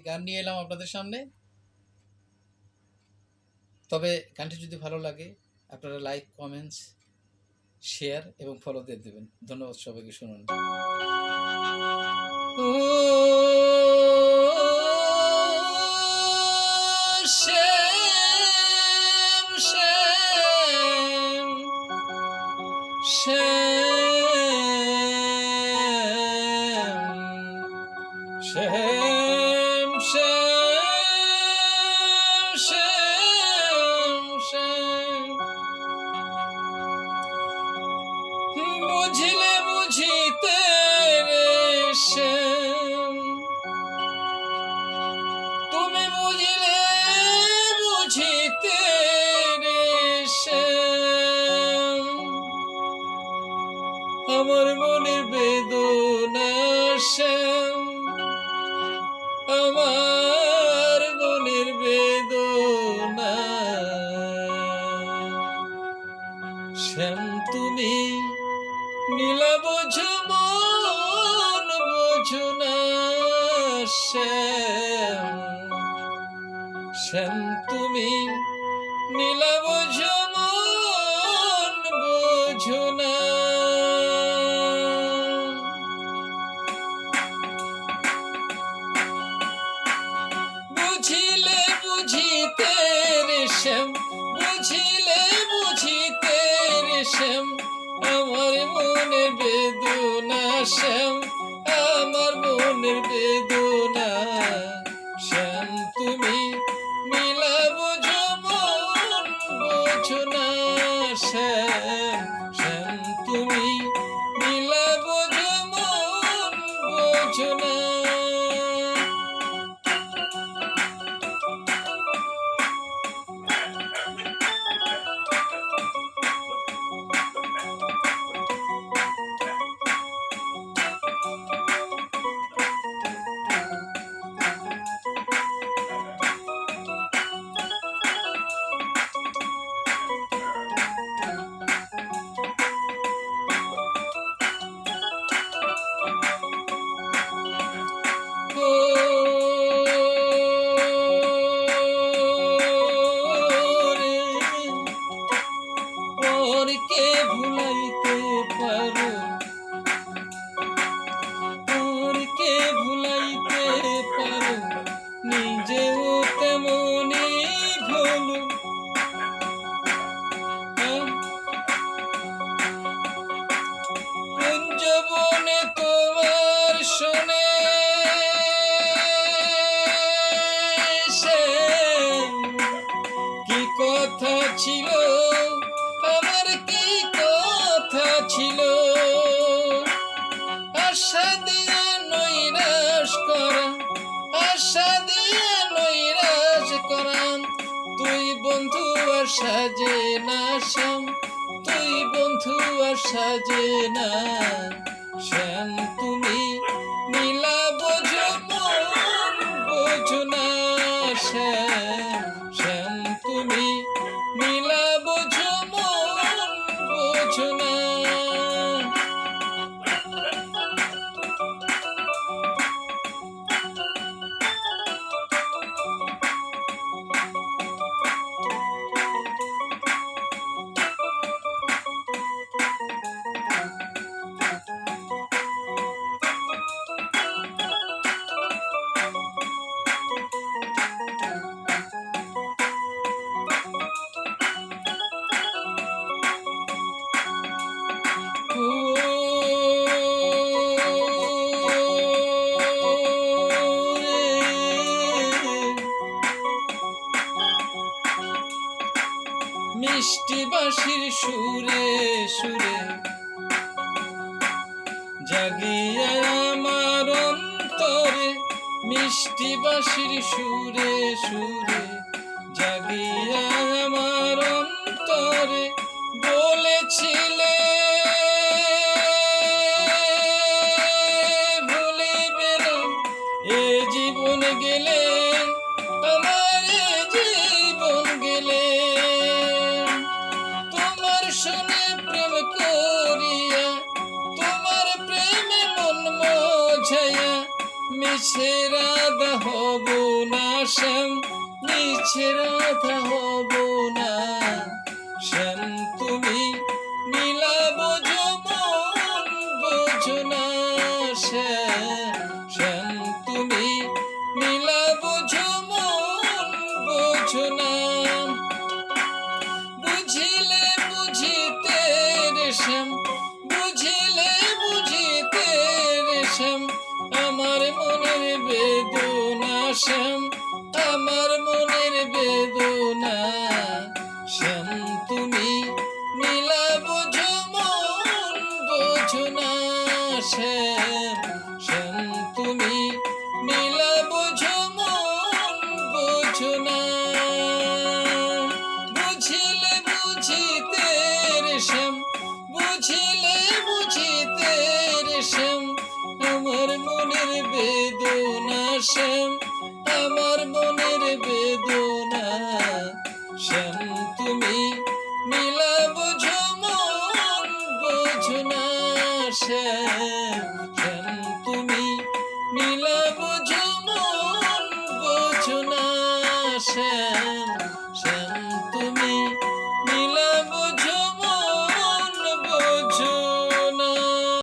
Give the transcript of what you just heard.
গান নিয়ে এলাম আপনাদের সামনে। তবে গানটি যদি ভালো লাগে আপনারা লাইক, কমেন্টস, শেয়ার এবং ফলো দিয়ে দেবেন। ধন্যবাদ সবাইকে। শুনুন। ও শ্যাম শ্যাম শ্যাম শ্যাম শ্যাম শ্যাম বুঝিলে বুঝিতে রে শ্যাম, তুমি বুঝিলে বুঝিতে রে শ্যাম, আমার মনের বেদনা শ্যাম, আমার মনের বেদনা শ্যাম, তুমি নীলা বোঝো মন বোঝো না শ্যাম, শ্যাম তুমি নীলা বোঝো মন বোঝো না। বুঝিলে বুঝিতে রে শ্যাম, বুঝিলে বুঝিতে রে শ্যাম, আমার মনের বেদনা শ্যাম, আমার মনের বেদনা শ্যাম, তুমি নীলা বোঝো মন বোঝো না শ্যাম, শ্যাম তুমি নীলা বোঝো মন বোঝো না। পরকে ভুলাইতে পারো, পরকে ভুলাইতে পারো, নিজেও তেমনি ভুলো। কুঞ্জবনে তোমার শোনে কি কথা ছিল, আমার কি কথা ছিল, আশা দিয়ে নৈরাশ করা, আশা দিয়ে নৈরাশ করা, তুই বন্ধু আর সাজে না শ্যাম, তুই বন্ধু আর সাজে না শ্যাম, তুমি নীলা বোঝো মন বোঝো না শ্যাম, শ্যাম তুমি নীলা বোঝো মন বোঝো না। মিষ্টি বাঁশির সুরে সুরে জাগিয়া আমার অন্তরে, মিষ্টি বাঁশির সুরে সুরে জাগিয়া আমার অন্তরে, বলেছিলে ভুলিবে না এ জীবন গেলে, আমার জীবন গেলে, তোমার শুনে প্রেম করিয়া, তোমার প্রেমে মন মোঝাইয়া, মিছে রাধা হব শ্যাম মিছে রাধা হব না, শ্যাম তুমি নীলা বোঝো মন বোঝো না, শ্যাম তুমি নীলা বোঝো মন বোঝো না। বুঝিলে বুঝিতে রে শ্যাম, বুঝিলে বুঝিতে রে শ্যাম, আমার মনের বেদনা শ্যাম, আমার মনের বেদনা।